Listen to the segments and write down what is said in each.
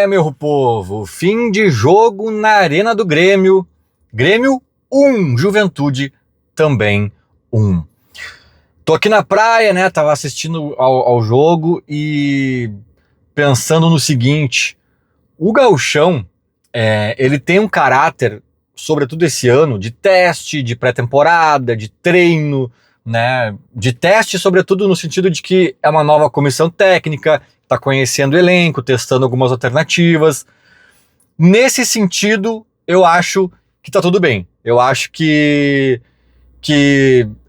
Meu povo, fim de jogo na Arena do Grêmio. Grêmio 1, Juventude também 1. Tô aqui na praia, né? Tava assistindo ao jogo e pensando no seguinte: o gauchão, ele tem um caráter, sobretudo esse ano, de teste, de pré-temporada, de treino, né? De teste, sobretudo no sentido de que é uma nova comissão técnica, tá conhecendo o elenco, testando algumas alternativas. Nesse sentido, eu acho que tá tudo bem. Eu acho que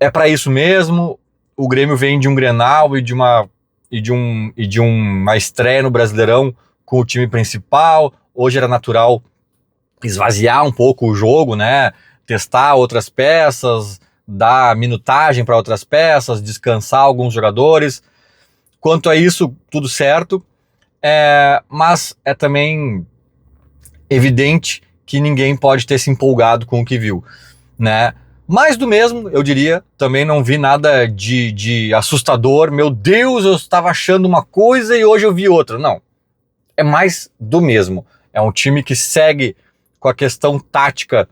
é para isso mesmo. O Grêmio vem de um Grenal e de uma estreia no Brasileirão com o time principal. Hoje era natural esvaziar um pouco o jogo, né? Testar outras peças, dar minutagem para outras peças, descansar alguns jogadores. Quanto a isso, tudo certo, mas é também evidente que ninguém pode ter se empolgado com o que viu, né? Mais do mesmo, eu diria, também não vi nada de assustador. Meu Deus, eu estava achando uma coisa e hoje eu vi outra. Não, é mais do mesmo. É um time que segue com a questão tática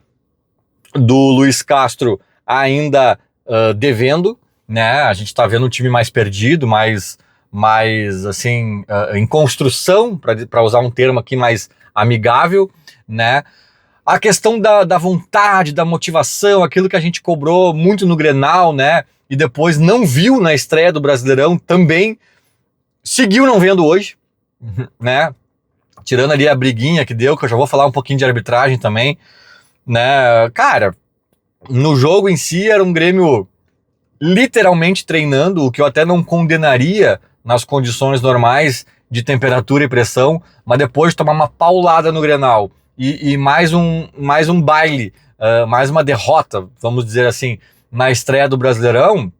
do Luiz Castro ainda devendo, né? A gente está vendo um time mais perdido, mais assim, em construção, para usar um termo aqui mais amigável, né? A questão da vontade, da motivação, aquilo que a gente cobrou muito no Grenal, né? E depois não viu na estreia do Brasileirão, também seguiu não vendo hoje, né? Tirando ali a briguinha que deu, que eu já vou falar um pouquinho de arbitragem também, né? Cara, no jogo em si era um Grêmio literalmente treinando, o que eu até não condenaria nas condições normais de temperatura e pressão, mas depois de tomar uma paulada no Grenal e mais um baile, mais uma derrota, vamos dizer assim, na estreia do Brasileirão,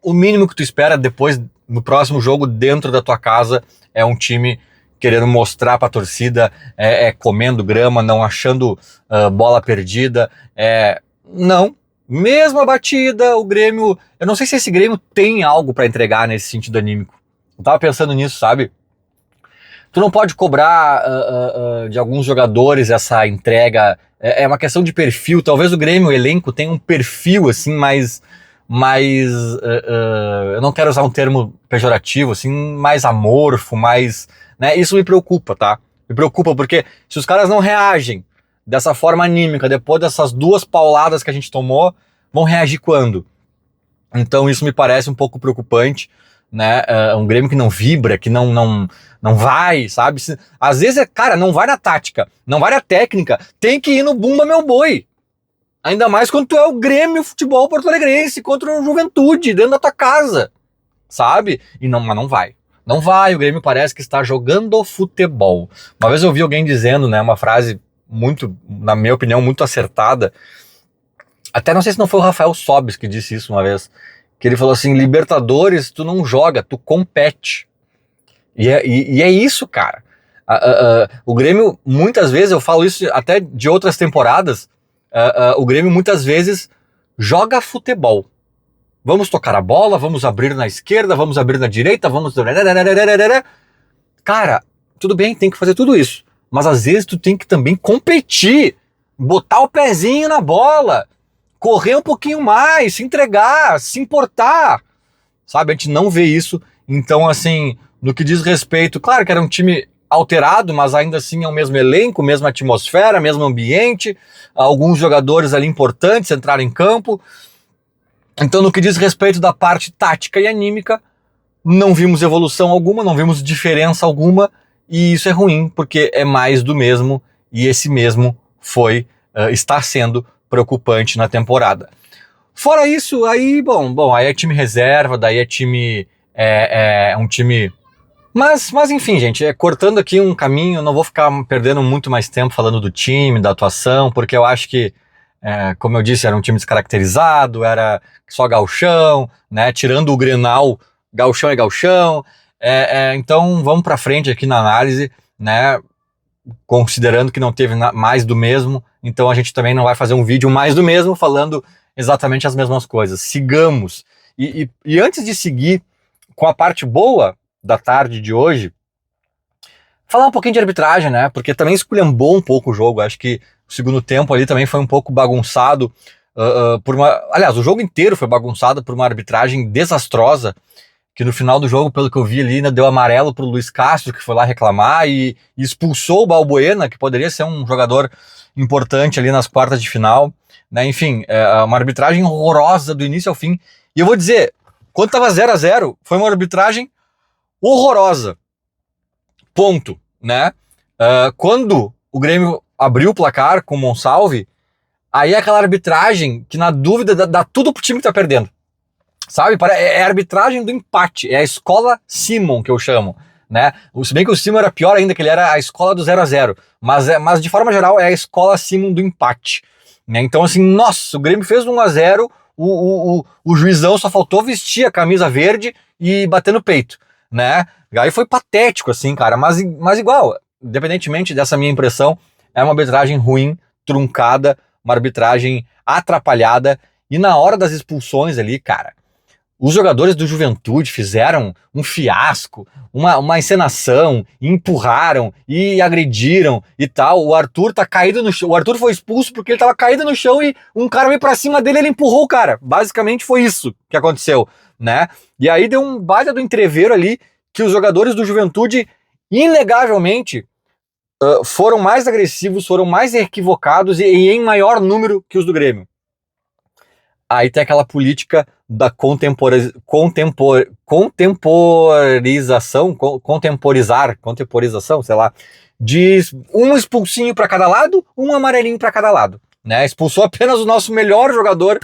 o mínimo que tu espera depois, no próximo jogo, dentro da tua casa, é um time querendo mostrar pra torcida, comendo grama, não achando bola perdida, não. Mesma batida, o Grêmio... Eu não sei se esse Grêmio tem algo pra entregar nesse sentido anímico. Eu tava pensando nisso, sabe? Tu não pode cobrar de alguns jogadores essa entrega. É uma questão de perfil. Talvez o Grêmio, o elenco, tenha um perfil assim mais eu não quero usar um termo pejorativo, assim, mais amorfo, mais... Né? Isso me preocupa, tá? Me preocupa porque se os caras não reagem dessa forma anímica, depois dessas duas pauladas que a gente tomou, vão reagir quando? Então isso me parece um pouco preocupante, né? Um Grêmio que não vibra, que não vai, sabe? Às vezes, cara, não vai na tática, não vai na técnica, tem que ir no bumba meu boi. Ainda mais quando tu é o Grêmio Futebol Porto Alegrense contra o Juventude, dentro da tua casa, sabe? Mas não vai. Não vai, o Grêmio parece que está jogando futebol. Uma vez eu ouvi alguém dizendo, né, uma frase muito, na minha opinião, muito acertada. Até não sei se não foi o Rafael Sobis que disse isso uma vez, que ele falou assim: Libertadores tu não joga, tu compete. E é isso, cara. O Grêmio, muitas vezes, eu falo isso até de outras temporadas, o Grêmio muitas vezes joga futebol. Vamos tocar a bola, vamos abrir na esquerda, vamos abrir na direita, vamos... Cara, tudo bem, tem que fazer tudo isso. Mas às vezes tu tem que também competir, botar o pezinho na bola, correr um pouquinho mais, se entregar, se importar. Sabe, a gente não vê isso. Então, assim, no que diz respeito, claro que era um time alterado, mas ainda assim é o mesmo elenco, mesma atmosfera, mesmo ambiente, alguns jogadores ali importantes entraram em campo. Então, no que diz respeito da parte tática e anímica, não vimos evolução alguma, não vimos diferença alguma, e isso é ruim, porque é mais do mesmo, e esse mesmo está sendo preocupante na temporada. Fora isso, aí, bom, aí é time reserva, daí é time, um time... Mas enfim, gente, cortando aqui um caminho, não vou ficar perdendo muito mais tempo falando do time, da atuação, porque eu acho que, como eu disse, era um time descaracterizado, era só gauchão, né? Tirando o Grenal, gauchão é gauchão. Então vamos para frente aqui na análise, né? Considerando que não teve mais do mesmo, então a gente também não vai fazer um vídeo mais do mesmo falando exatamente as mesmas coisas. Sigamos. E antes de seguir com a parte boa da tarde de hoje, Falar um pouquinho de arbitragem, né? Porque também esculhambou um pouco o jogo. Acho que o segundo tempo ali também foi um pouco bagunçado por uma... Aliás, o jogo inteiro foi bagunçado por uma arbitragem desastrosa, que no final do jogo, pelo que eu vi ali, ainda deu amarelo pro Luiz Castro, que foi lá reclamar, e expulsou o Balbuena, que poderia ser um jogador importante ali nas quartas de final, né? Enfim, uma arbitragem horrorosa do início ao fim. E eu vou dizer, quando tava 0-0, foi uma arbitragem horrorosa. Ponto, né? Quando o Grêmio abriu o placar com o Monsalve, aí é aquela arbitragem que, na dúvida, dá tudo pro time que tá perdendo. Sabe? É a arbitragem do empate, é a escola Simon, que eu chamo, né? Se bem que o Simon era pior ainda, que ele era a escola do 0-0, mas de forma geral é a escola Simon do empate, né? Então assim, nossa, o Grêmio fez 1-0, o juizão só faltou vestir a camisa verde e bater no peito, né? Aí foi patético assim, cara, mas igual, independentemente dessa minha impressão, é uma arbitragem ruim, truncada, uma arbitragem atrapalhada, e na hora das expulsões ali, cara, os jogadores do Juventude fizeram um fiasco, uma encenação, e empurraram e agrediram e tal. O Arthur tá caído no chão. O Arthur foi expulso porque ele tava caído no chão e um cara veio pra cima dele e ele empurrou o cara. Basicamente foi isso que aconteceu, né? E aí deu um baita do entreveiro ali que os jogadores do Juventude, inegavelmente, foram mais agressivos, foram mais equivocados e em maior número que os do Grêmio. Aí tem aquela política da contemporização, sei lá, de um expulsinho para cada lado, um amarelinho para cada lado, né? Expulsou apenas o nosso melhor jogador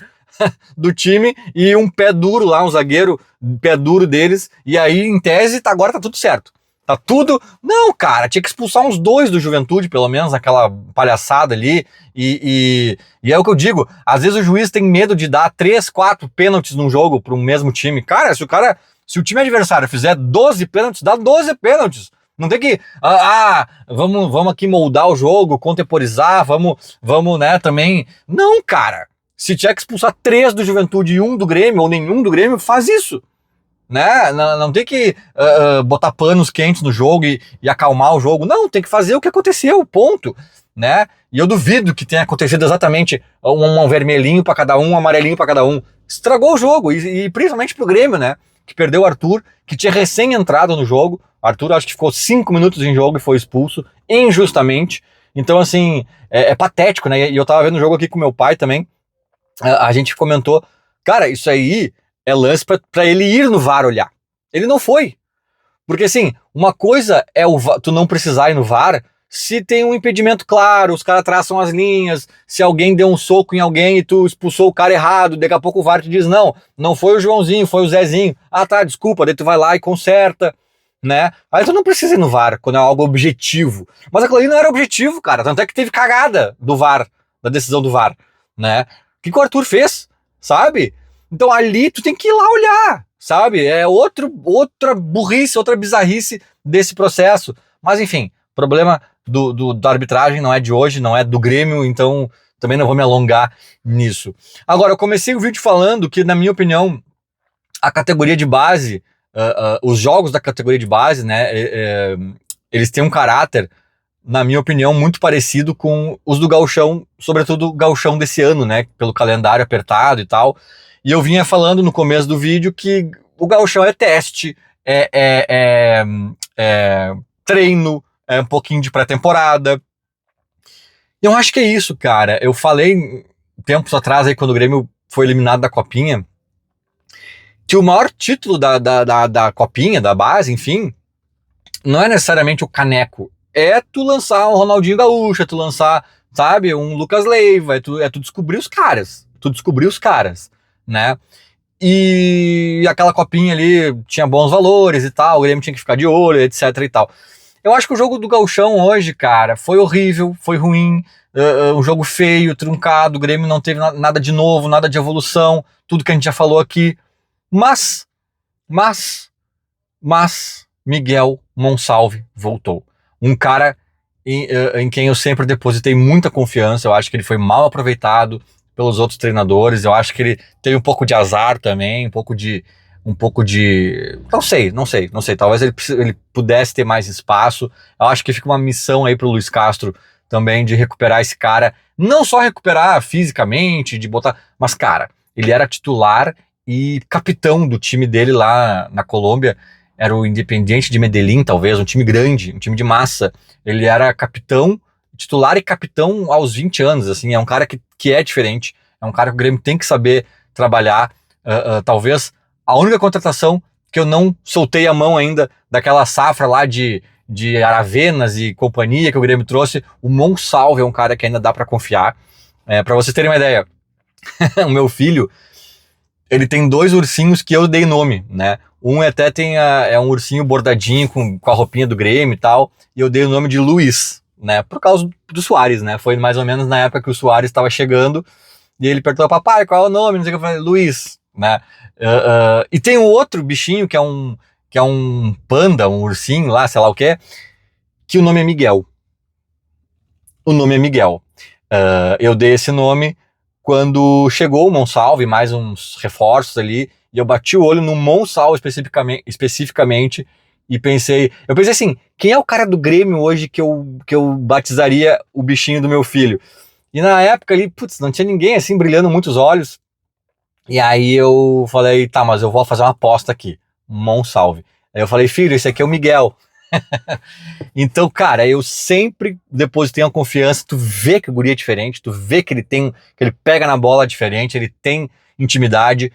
do time e um pé duro lá, um zagueiro, pé duro deles, e aí em tese agora tá tudo certo. Tá tudo... Não, cara, tinha que expulsar uns 2 do Juventude, pelo menos, aquela palhaçada ali. E é o que eu digo, às vezes o juiz tem medo de dar 3, 4 pênaltis num jogo para um mesmo time. Cara, se o time adversário fizer 12 pênaltis, dá 12 pênaltis. Não tem que... vamos aqui moldar o jogo, contemporizar, vamos, né, também... Não, cara. Se tiver que expulsar 3 do Juventude e 1 do Grêmio, ou nenhum do Grêmio, faz isso. Né? Não tem que botar panos quentes no jogo e acalmar o jogo. Não, tem que fazer o que aconteceu, ponto. Né? E eu duvido que tenha acontecido exatamente um vermelhinho para cada um amarelinho para cada um. Estragou o jogo, e principalmente pro Grêmio, né? Que perdeu o Arthur, que tinha recém entrado no jogo. O Arthur acho que ficou 5 minutos em jogo e foi expulso injustamente. Então assim, é patético, né? E eu tava vendo o jogo aqui com meu pai também. A gente comentou, cara, isso aí é lance pra ele ir no VAR olhar. Ele não foi. Porque assim, uma coisa é tu não precisar ir no VAR se tem um impedimento claro, os caras traçam as linhas, se alguém deu um soco em alguém e tu expulsou o cara errado, daqui a pouco o VAR te diz, não foi o Joãozinho, foi o Zezinho. Ah tá, desculpa, daí tu vai lá e conserta, né? Aí tu não precisa ir no VAR quando é algo objetivo. Mas aquilo ali não era objetivo, cara. Tanto é que teve cagada do VAR, da decisão do VAR, né? O que o Arthur fez, sabe? Então ali tu tem que ir lá olhar, sabe? É outra burrice, outra bizarrice desse processo. Mas enfim, problema da arbitragem não é de hoje, não é do Grêmio, então também não vou me alongar nisso. Agora, eu comecei o vídeo falando que, na minha opinião, a categoria de base, os jogos da categoria de base, né, eles têm um caráter, na minha opinião, muito parecido com os do Gauchão, sobretudo o Gauchão desse ano, né, pelo calendário apertado e tal. E eu vinha falando no começo do vídeo que o Gauchão é teste, treino, é um pouquinho de pré-temporada. E eu acho que é isso, cara. Eu falei tempos atrás, aí, quando o Grêmio foi eliminado da Copinha, que o maior título da Copinha, da base, enfim, não é necessariamente o caneco. É tu lançar um Ronaldinho Gaúcho, é tu lançar, sabe, um Lucas Leiva, é tu descobrir os caras. Tu descobrir os caras, né? E aquela Copinha ali tinha bons valores e tal, o Grêmio tinha que ficar de olho, etc e tal. Eu acho que o jogo do Gauchão hoje, cara, foi horrível, foi ruim, um jogo feio, truncado, o Grêmio não teve nada de novo, nada de evolução, tudo que a gente já falou aqui. Mas Miguel Monsalve voltou. Um cara em quem eu sempre depositei muita confiança, eu acho que ele foi mal aproveitado pelos outros treinadores, eu acho que ele teve um pouco de azar também, um pouco de um pouco de... Não sei. Talvez ele pudesse ter mais espaço. Eu acho que fica uma missão aí pro Luiz Castro também de recuperar esse cara. Não só recuperar fisicamente, de botar... Mas, cara, ele era titular e capitão do time dele lá na Colômbia. Era o Independiente de Medellín, talvez, um time grande, um time de massa. Ele era capitão, titular e capitão aos 20 anos, assim. É um cara que é diferente. É um cara que o Grêmio tem que saber trabalhar. Talvez a única contratação que eu não soltei a mão ainda daquela safra lá de Aravenas e companhia que o Grêmio trouxe, o Monsalve é um cara que ainda dá para confiar. Para vocês terem uma ideia, o meu filho, ele tem 2 ursinhos que eu dei nome, né? Um até é um ursinho bordadinho com a roupinha do Grêmio e tal, e eu dei o nome de Luiz, né? Por causa do Suárez, né? Foi mais ou menos na época que o Suárez estava chegando, e ele perguntou, papai, qual é o nome? Não sei o que, eu falei, Luiz, né? E tem um outro bichinho que é um panda, um ursinho lá, sei lá o que o nome é Miguel. O nome é Miguel. Eu dei esse nome quando chegou o Monsalve, mais uns reforços ali, e eu bati o olho no Monsalve especificamente e eu pensei assim, quem é o cara do Grêmio hoje que eu batizaria o bichinho do meu filho? E na época ali, putz, não tinha ninguém assim brilhando muitos olhos. E aí eu falei, tá, mas eu vou fazer uma aposta aqui, Monsalve. Aí eu falei, filho, esse aqui é o Miguel. Então, cara, eu sempre depositei uma confiança, tu vê que o guri é diferente, tu vê que que ele pega na bola diferente, ele tem intimidade,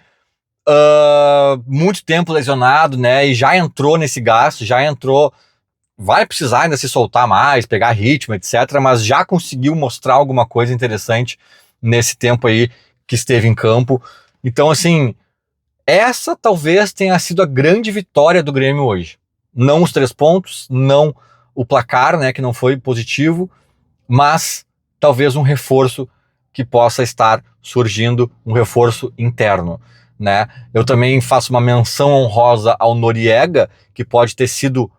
muito tempo lesionado, né, e já entrou nesse gasto, vai precisar ainda se soltar mais, pegar ritmo, etc, mas já conseguiu mostrar alguma coisa interessante nesse tempo aí que esteve em campo. Então, assim, essa talvez tenha sido a grande vitória do Grêmio hoje. Não os 3 pontos, não o placar, né, que não foi positivo, mas talvez um reforço que possa estar surgindo, um reforço interno, né? Eu também faço uma menção honrosa ao Noriega, que pode ter sido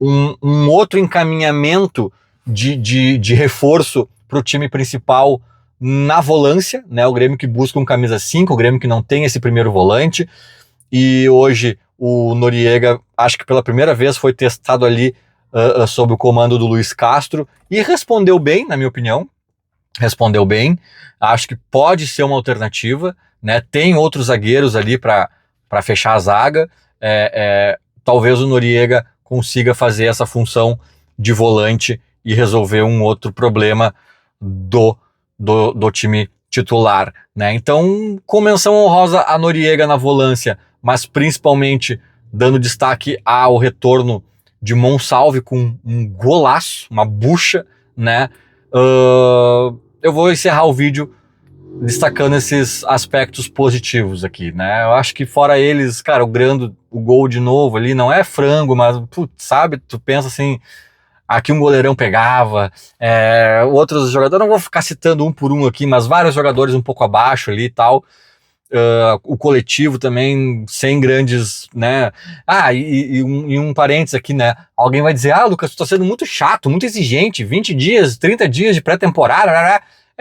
um outro encaminhamento de reforço para o time principal na volância, né? O Grêmio que busca um camisa 5, o Grêmio que não tem esse primeiro volante, e hoje o Noriega, acho que pela primeira vez foi testado ali sob o comando do Luiz Castro, e respondeu bem, na minha opinião, respondeu bem, acho que pode ser uma alternativa, né? Tem outros zagueiros ali para fechar a zaga, talvez o Noriega consiga fazer essa função de volante e resolver um outro problema do time titular, né? Então, com menção honrosa a Noriega na volância, mas principalmente dando destaque ao retorno de Monsalve com um golaço, uma bucha, né? Eu vou encerrar o vídeo destacando esses aspectos positivos aqui, né? Eu acho que fora eles, cara, o gol de novo ali não é frango, mas, putz, sabe, tu pensa assim, aqui um goleirão pegava, outros jogadores, não vou ficar citando um por um aqui, mas vários jogadores um pouco abaixo ali e tal, o coletivo também sem grandes, né? E um parênteses aqui, né? Alguém vai dizer, Lucas, tu tá sendo muito chato, muito exigente, 20 dias, 30 dias de pré-temporada, né?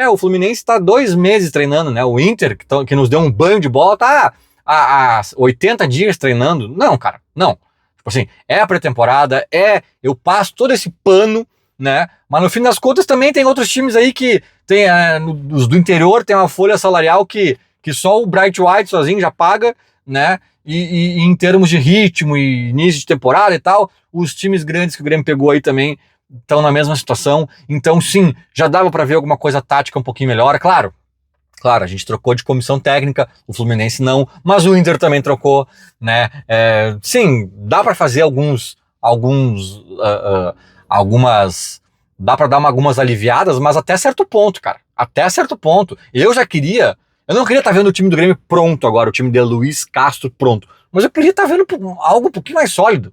O Fluminense tá 2 meses treinando, né? O Inter, que nos deu um banho de bola, tá há 80 dias treinando. Não, cara, não. Tipo assim, é a pré-temporada, eu passo todo esse pano, né? Mas no fim das contas também tem outros times aí que tem, os do interior tem uma folha salarial que só o Bright White sozinho já paga, né? E em termos de ritmo e início de temporada e tal, os times grandes que o Grêmio pegou aí também estão na mesma situação. Então, sim, já dava para ver alguma coisa tática um pouquinho melhor. Claro, a gente trocou de comissão técnica, o Fluminense não, mas o Inter também trocou, né? Sim, dá para fazer dá para dar algumas aliviadas, mas até certo ponto, cara. Até certo ponto. Eu não queria estar vendo o time do Grêmio pronto agora, o time de Luiz Castro pronto, mas eu queria estar vendo algo um pouquinho mais sólido.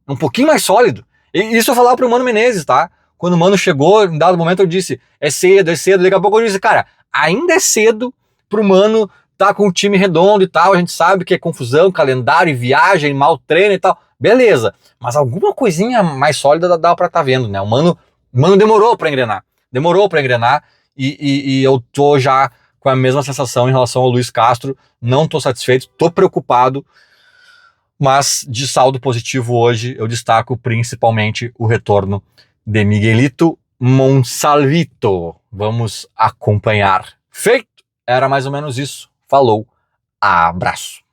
Um pouquinho mais sólido. E isso eu falava pro Mano Menezes, tá? Quando o Mano chegou, em dado momento eu disse, é cedo. Daqui a pouco eu disse, cara, ainda é cedo pro Mano tá com o time redondo e tal, a gente sabe que é confusão, calendário, viagem, mal treino e tal. Beleza, mas alguma coisinha mais sólida dá pra tá vendo, né? O Mano demorou pra engrenar. E eu tô já com a mesma sensação em relação ao Luiz Castro, não tô satisfeito, tô preocupado. Mas de saldo positivo hoje eu destaco principalmente o retorno de Miguelito Monsalvito. Vamos acompanhar. Feito! Era mais ou menos isso. Falou, abraço.